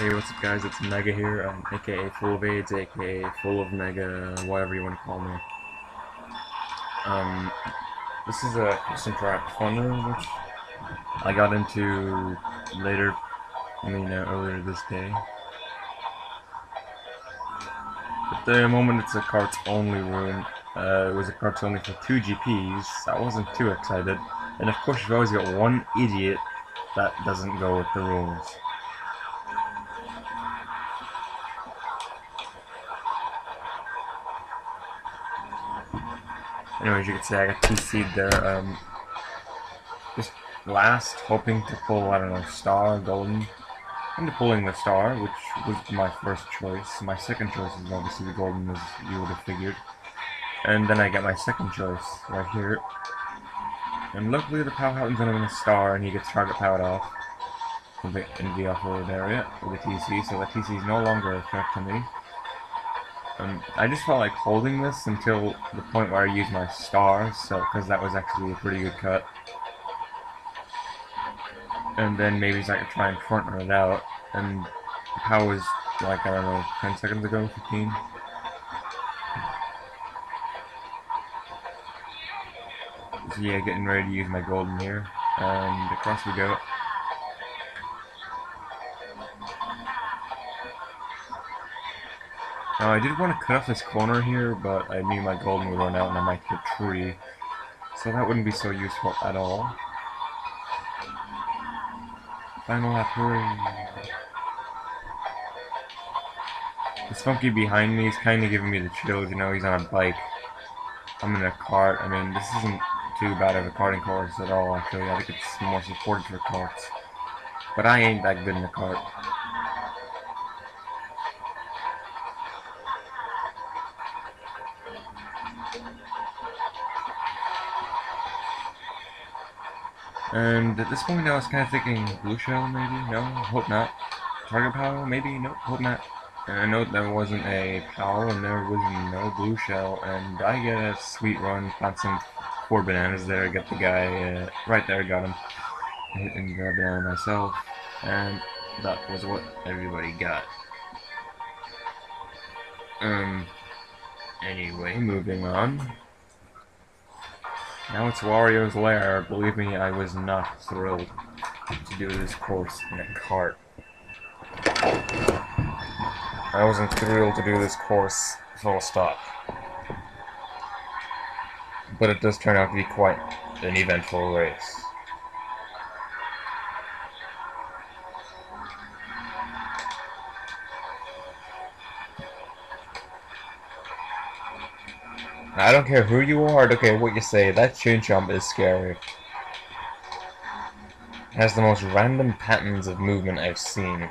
Hey, what's up guys, it's Mega here, aka Full of AIDS, aka Full of Mega, whatever you want to call me. Um, this is a custom track Funroom, which I got into later, earlier this day. At the moment it's a carts only room. It was a carts only for 2 GPs, so I wasn't too excited. And of course you've always got one idiot that doesn't go with the rules. Anyways, you can see I got TC'd there. Just last, hoping to pull, I don't know, star, golden. Into pulling the star, which was my first choice. My second choice is obviously the golden, as you would have figured. And then I get my second choice right here. And luckily the power happens on him in a star, and he gets target powered off in the off-road area with the TC, so the TC is no longer a threat to me. I just felt like holding this until the point where I used my star, so because that was actually a pretty good cut. And then maybe I could try and front run it out, and the power was like, I don't know, 10 seconds ago, 15. So yeah, getting ready to use my golden here, and across we go. Now I did want to cut off this corner here, but I knew my golden would run out and I might hit a tree, so that wouldn't be so useful at all. Final lap, hurry! This funky behind me is kind of giving me the chills, you know, he's on a bike. I'm in a cart. I mean, this isn't too bad of a karting course at all, actually. I think it's more supported for carts. But I ain't that good in a cart. And at this point I was kind of thinking blue shell, maybe? No, hope not. Target power, maybe? No, hope not. And I know there wasn't a power and there was no blue shell, and I get a sweet run, plant some 4 bananas there, get the guy right there, got him. I hit and grab banana myself, and that was what everybody got. Anyway, moving on. Now it's Wario's Lair. Believe me, I was not thrilled to do this course in a cart. I wasn't thrilled to do this course, full stop. But it does turn out to be quite an eventful race. I don't care who you are, I don't care what you say, that chain jump is scary. It has the most random patterns of movement I've seen.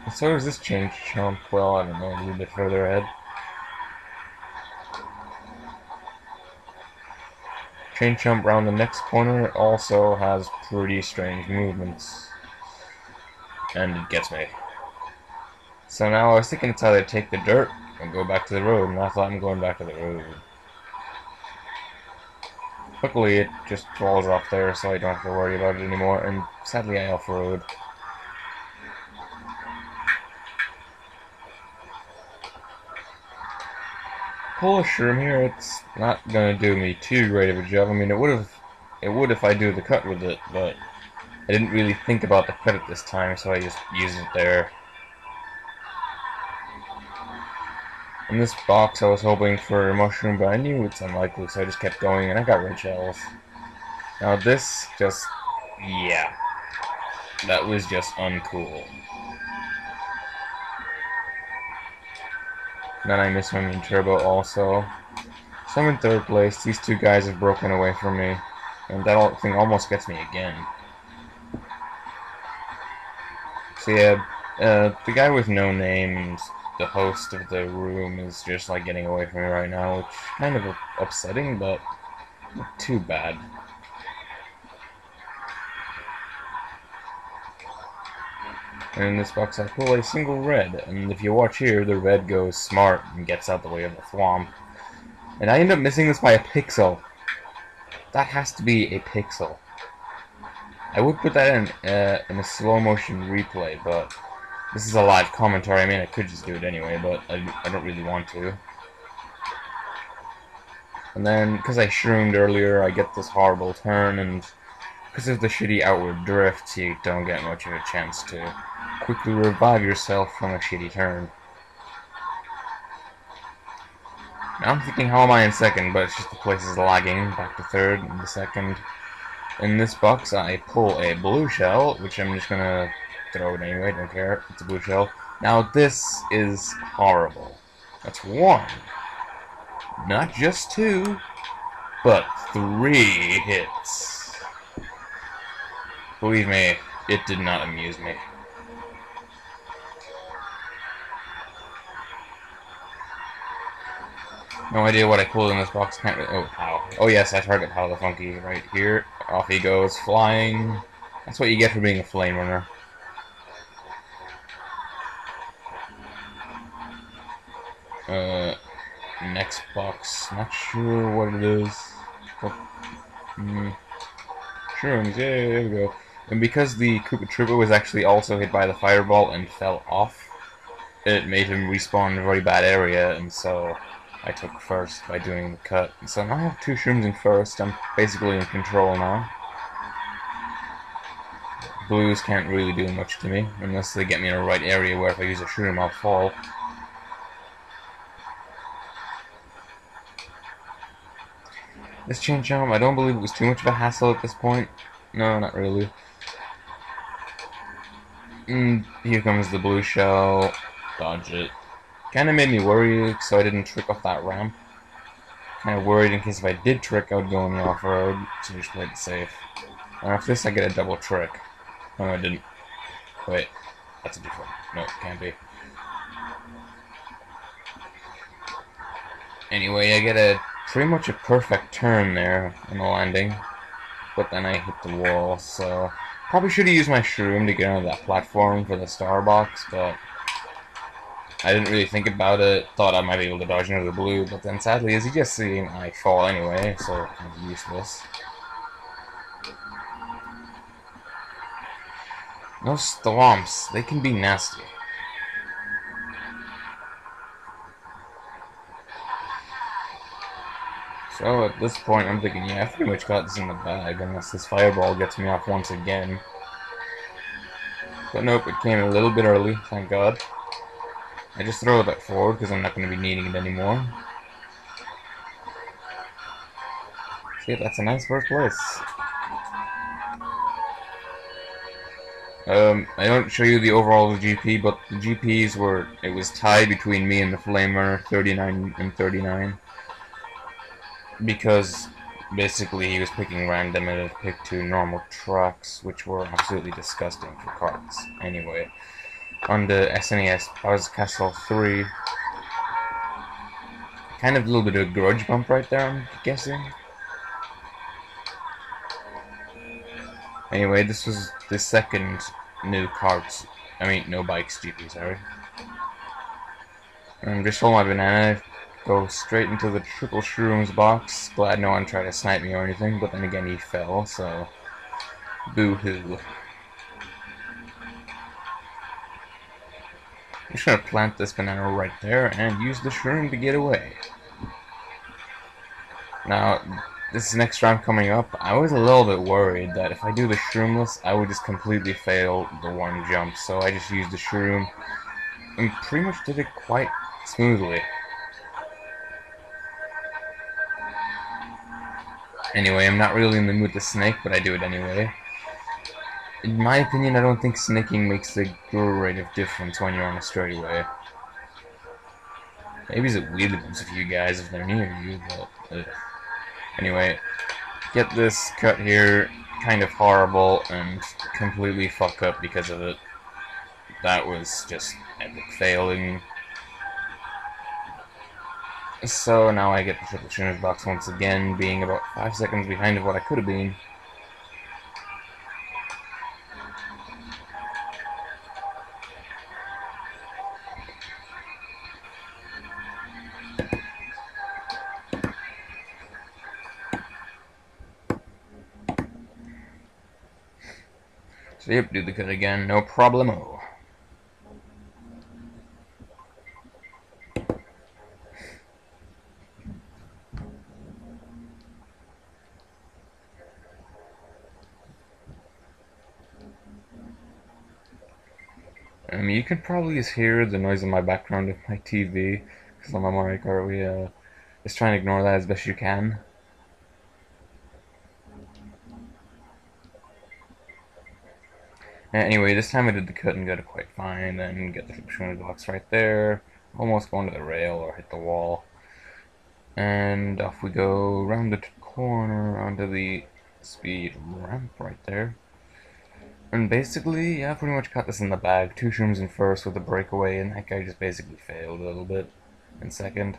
And so is this chain jump, well, I don't know, a little bit further ahead. Chain jump around the next corner also has pretty strange movements. And it gets me. So now I was thinking it's either take the dirt and go back to the road, and I thought I'm going back to the road. Luckily it just falls off there, so I don't have to worry about it anymore, and sadly I off-road. Polish shroom here, it's not gonna do me too great of a job. I mean, it would if I do the cut with it, but I didn't really think about the cut at this time, so I just used it there. In this box, I was hoping for a mushroom, but I knew it's unlikely, so I just kept going, and I got red shells. Now this just, yeah, that was just uncool. Then I missed my main turbo also. So I'm in 3rd place. These 2 guys have broken away from me, and that thing almost gets me again. So yeah, the guy with no name and the host of the room is just like getting away from me right now, which is kind of upsetting, but not too bad. And in this box I pull a single red, and if you watch here, the red goes smart and gets out the way of the thwomp. And I end up missing this by a pixel. That has to be a pixel. I would put that in a slow motion replay, but this is a live commentary. I mean, I could just do it anyway, but I don't really want to. And then, because I shroomed earlier, I get this horrible turn, and because of the shitty outward drift, you don't get much of a chance to quickly revive yourself from a shitty turn. Now I'm thinking, how am I in second? But it's just the place is lagging. Back to third and the second. In this box, I pull a blue shell, which I'm just gonna throw it anyway. Don't care. It's a blue shell. Now this is horrible. That's one, not just two, but 3 hits. Believe me, it did not amuse me. No idea what I pulled in this box. Can't really. Oh, ow. Oh yes, I target How the Funky right here. Off he goes, flying. That's what you get for being a flame runner. Next box. Not sure what it is. But, shrooms, yeah, there we go. And because the Koopa Troopa was actually also hit by the fireball and fell off, it made him respawn in a very bad area, and so I took first by doing the cut. And so now I have 2 shrooms in first. I'm basically in control now. Blues can't really do much to me, unless they get me in the right area where if I use a shroom I'll fall. This chain jump, I don't believe it was too much of a hassle at this point. No, not really. Here comes the blue shell. Dodge it. Kinda made me worry, so I didn't trick off that ramp. Kinda worried in case if I did trick, I would go on the off-road, so just played it safe. And after this, I get a double trick. Oh, no, I didn't. Wait, that's a different. No, it can't be. Anyway, I get a pretty much a perfect turn there on the landing, but then I hit the wall, so probably should have used my shroom to get onto that platform for the star box, but I didn't really think about it. Thought I might be able to dodge into the blue, but then sadly, as you just seen, I fall anyway, so kind of useless. No stomps, they can be nasty. So at this point, I'm thinking, yeah, I pretty much got this in the bag, unless this fireball gets me off once again. But nope, it came a little bit early, thank God. I just throw that forward, because I'm not going to be needing it anymore. See, that's a nice first place. I don't show you the overall GP, but the GPs were, it was tied between me and the Flame Runner, 39 and 39. Because basically he was picking random and it picked 2 normal trucks, which were absolutely disgusting for carts. Anyway, on the SNES Bowser's Castle 3, kind of a little bit of a grudge bump right there, I'm guessing. Anyway, this was the second new carts, no bikes GP, sorry. Just hold my banana, go straight into the triple shrooms box. Glad no one tried to snipe me or anything, but then again he fell, so boo-hoo. I'm just gonna plant this banana right there and use the shroom to get away. Now, this next round coming up, I was a little bit worried that if I do the shroomless, I would just completely fail the one jump, so I just used the shroom and pretty much did it quite smoothly. Anyway, I'm not really in the mood to snake, but I do it anyway. In my opinion, I don't think snaking makes a great of difference when you're on a straightaway. Maybe it's weird to you guys if they're near you, but anyway, get this cut here, kind of horrible, and completely fuck up because of it. That was just epic failing. So now I get the triple tuners box once again, being about 5 seconds behind of what I could have been. So yep, do the cut again, no problemo. You can probably just hear the noise in my background of my TV, because I'm on my car. Just try and ignore that as best you can. Anyway, this time I did the cut and got it quite fine, then get the shooting box right there, almost going to the rail or hit the wall. And off we go around the corner onto the speed ramp right there. And basically, yeah, I pretty much got this in the bag. 2 shrooms in first with a breakaway, and that guy just basically failed a little bit in second.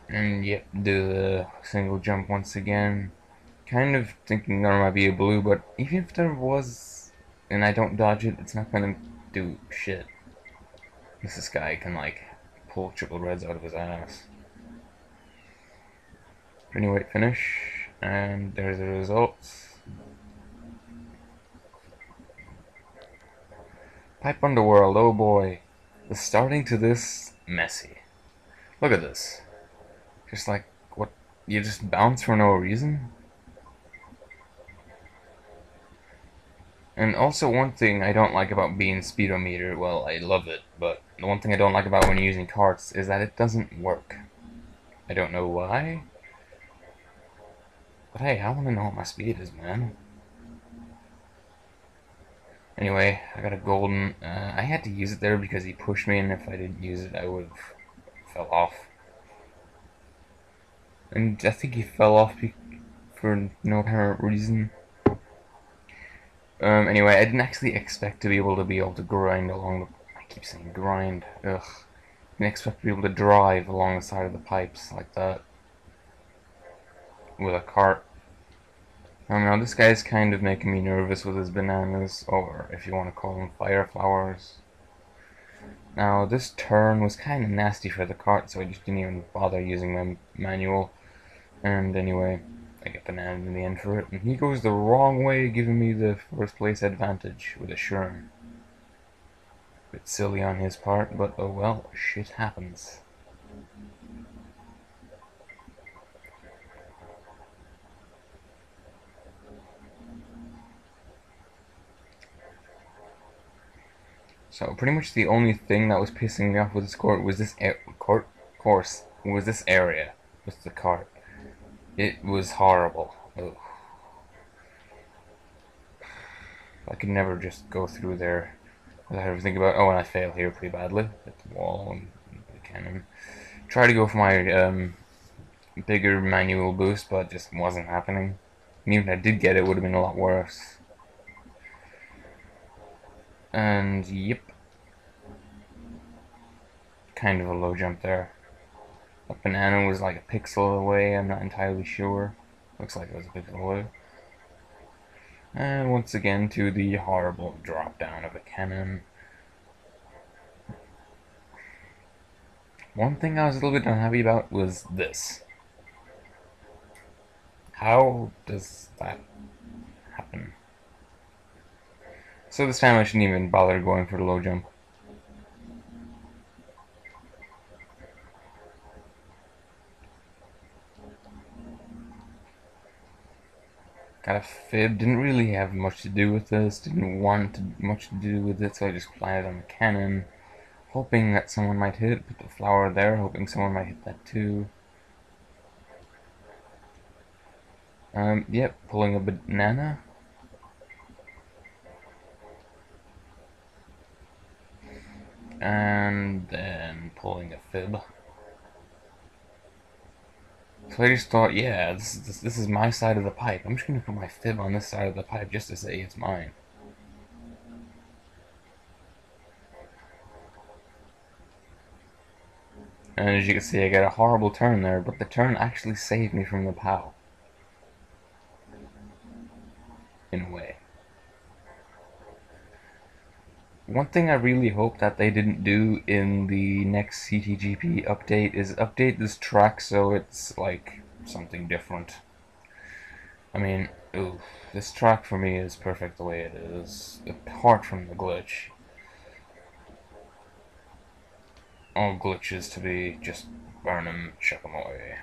And yep, do the single jump once again. Kind of thinking there might be a blue, but even if there was, and I don't dodge it, it's not gonna do shit. This guy can, like, pull triple reds out of his ass. But anyway, finish, and there's the results. Pipe Underworld, oh boy. The starting to this, messy. Look at this. Just like, what, you just bounce for no reason? And also one thing I don't like about being speedometer, well, I love it, but the one thing I don't like about when using carts is that it doesn't work. I don't know why, but hey, I want to know what my speed is, man. Anyway, I got a golden. I had to use it there because he pushed me, and if I didn't use it, I would have fell off. And I think he fell off for no apparent reason. Anyway, I didn't actually expect to be able to grind along the... I keep saying grind. Ugh. I didn't expect to be able to drive along the side of the pipes like that. With a cart. I don't know, this guy's kind of making me nervous with his bananas, or if you want to call them fire flowers. Now, this turn was kind of nasty for the cart, so I just didn't even bother using my manual. And anyway, I get banana in the end for it, and he goes the wrong way, giving me the first place advantage with a shroom. Bit silly on his part, but oh well, shit happens. So pretty much the only thing that was pissing me off with this course was this area with the cart. It was horrible. Ugh. I could never just go through there without ever thinking about, oh, and I fail here pretty badly. Hit the wall and the cannon. Try to go for my bigger manual boost, but it just wasn't happening. And even if I did get it, it would have been a lot worse. And yep. Kind of a low jump there. That banana was like a pixel away, I'm not entirely sure. Looks like it was a pixel away. And once again to the horrible drop down of a cannon. One thing I was a little bit unhappy about was this. How does that happen? So this time I shouldn't even bother going for the low jump. Got a fib, didn't really have much to do with this, didn't want much to do with it, so I just planted on the cannon, hoping that someone might hit it, put the flower there, hoping someone might hit that too. Yep, pulling a banana. And then pulling a fib. So I just thought, yeah, this is my side of the pipe. I'm just gonna put my fib on this side of the pipe just to say it's mine. And as you can see, I got a horrible turn there, but the turn actually saved me from the POW. In a way. One thing I really hope that they didn't do in the next CTGP update is update this track so it's like something different. I mean, Ooh, this track for me is perfect the way it is, apart from the glitch. All glitches to be just burn them, chuck them away.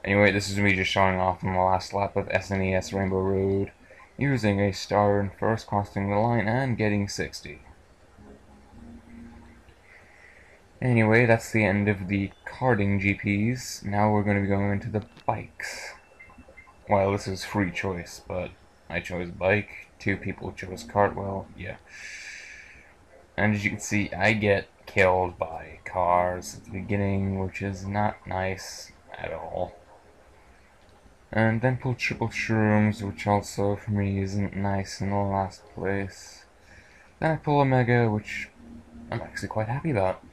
Anyway, this is me just showing off on the last lap of SNES Rainbow Road, using a star in first, crossing the line, and getting 60. Anyway, that's the end of the karting GPs. Now we're going to be going into the bikes. Well, this is free choice, but I chose bike, 2 people chose kart, well, yeah. And as you can see, I get killed by cars at the beginning, which is not nice at all. And then pull triple shrooms, which also for me isn't nice in the last place. Then I pull a mega, which I'm actually quite happy about.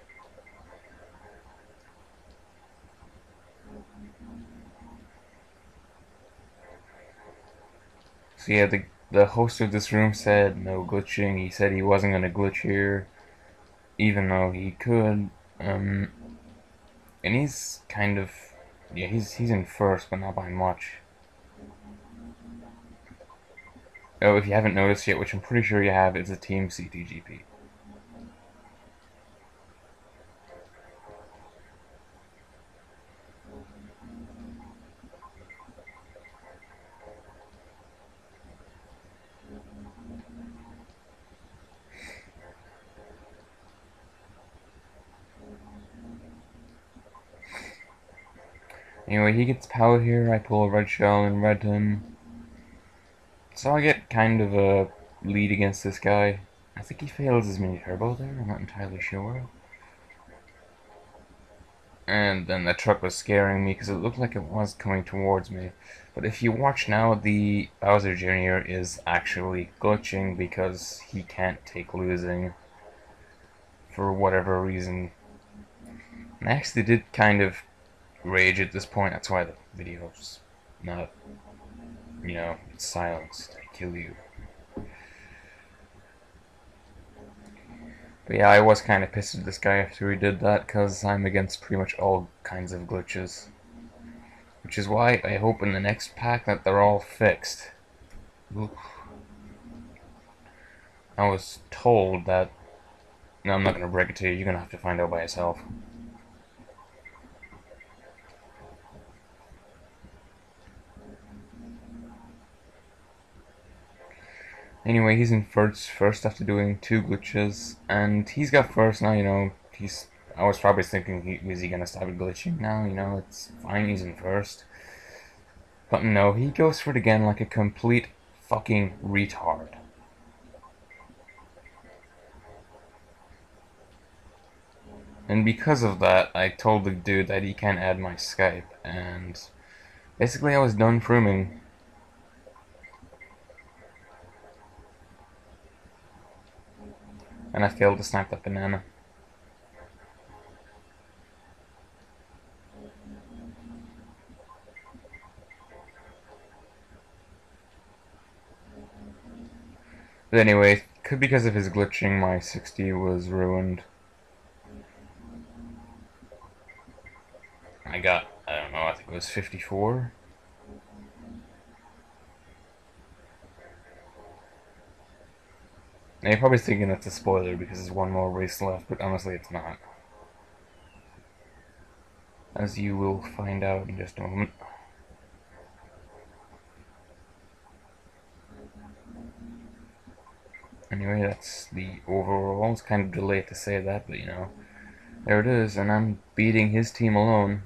So yeah, the host of this room said no glitching. He said he wasn't gonna glitch here, even though he could. And he's kind of, yeah, he's in first, but not by much. Oh, if you haven't noticed yet, which I'm pretty sure you have, it's a Team CTGP. Anyway, he gets power here, I pull a red shell and red him. So I get kind of a lead against this guy. I think he fails his mini turbo there, I'm not entirely sure. And then the truck was scaring me because it looked like it was coming towards me. But if you watch now, the Bowser Jr. is actually glitching because he can't take losing for whatever reason. And I actually did kind of rage at this point, that's why the video's not, you know, it's silenced. I kill you. But yeah, I was kind of pissed at this guy after he did that, because I'm against pretty much all kinds of glitches. Which is why I hope in the next pack that they're all fixed. Oof. I was told that... No, I'm not going to break it to you, you're going to have to find out by yourself. Anyway, he's in first after doing 2 glitches, and he's got first now, you know, I was probably thinking, is he gonna stop glitching now, you know, it's fine, he's in first. But no, he goes for it again like a complete fucking retard. And because of that, I told the dude that he can't add my Skype, and basically I was done frooming. And I failed to snipe that banana. But anyway, because of his glitching, my 60 was ruined. I got, I don't know, I think it was 54. Now you're probably thinking that's a spoiler because there's one more race left, but honestly it's not. As you will find out in just a moment. Anyway, that's the overall. It's kind of delayed to say that, but you know. There it is, and I'm beating his team alone.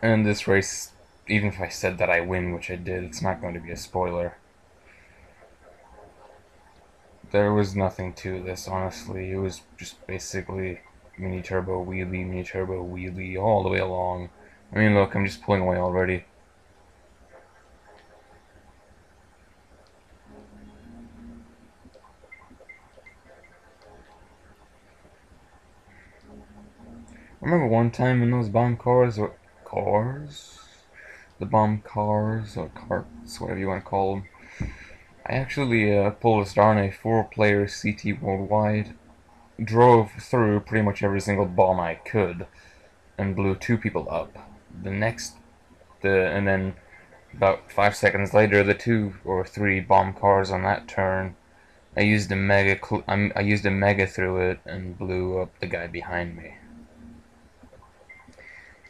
And this race, even if I said that I win, which I did, it's not going to be a spoiler. There was nothing to this, honestly. It was just basically mini turbo wheelie all the way along. I mean, look, I'm just pulling away already. I remember one time in those bomb cars, or cars? The bomb cars, or carts, whatever you want to call them. I actually pulled a star on a 4-player CT worldwide, drove through pretty much every single bomb I could, and blew 2 people up. And then about 5 seconds later, the 2 or 3 bomb cars on that turn, I used a mega through it and blew up the guy behind me.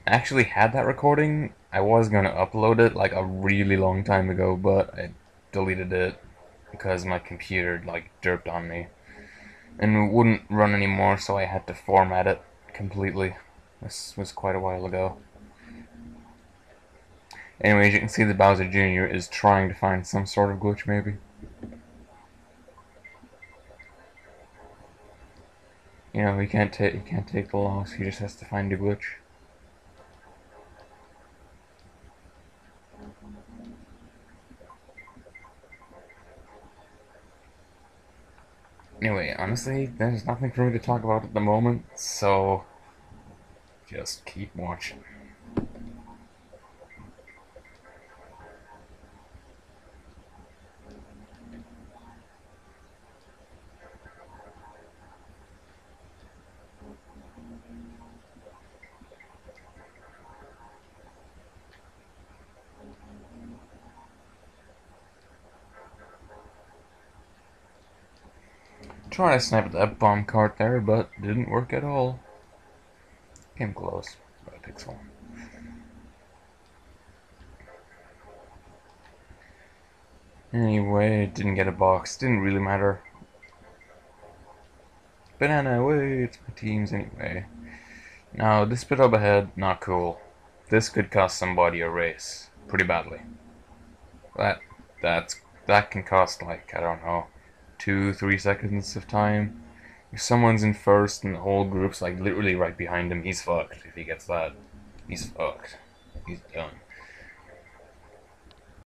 I actually had that recording. I was gonna upload it like a really long time ago, but I deleted it because my computer like derped on me and it wouldn't run anymore, so I had to format it completely. This was quite a while ago. Anyways, you can see that Bowser Jr. is trying to find some sort of glitch, maybe. You know, he can't take the loss. He just has to find a glitch. Anyway, honestly, there's nothing for me to talk about at the moment, so just keep watching. Trying to snipe that bomb cart there, but didn't work at all. Came close, but a pixel. Anyway, didn't get a box. Didn't really matter. Banana away, it's my team's anyway. Now, this bit up ahead, not cool. This could cost somebody a race. Pretty badly. That can cost, like, I don't know, 2-3 seconds of time. If someone's in first and the whole group's like literally right behind him, he's fucked. If he gets that, he's fucked. He's done.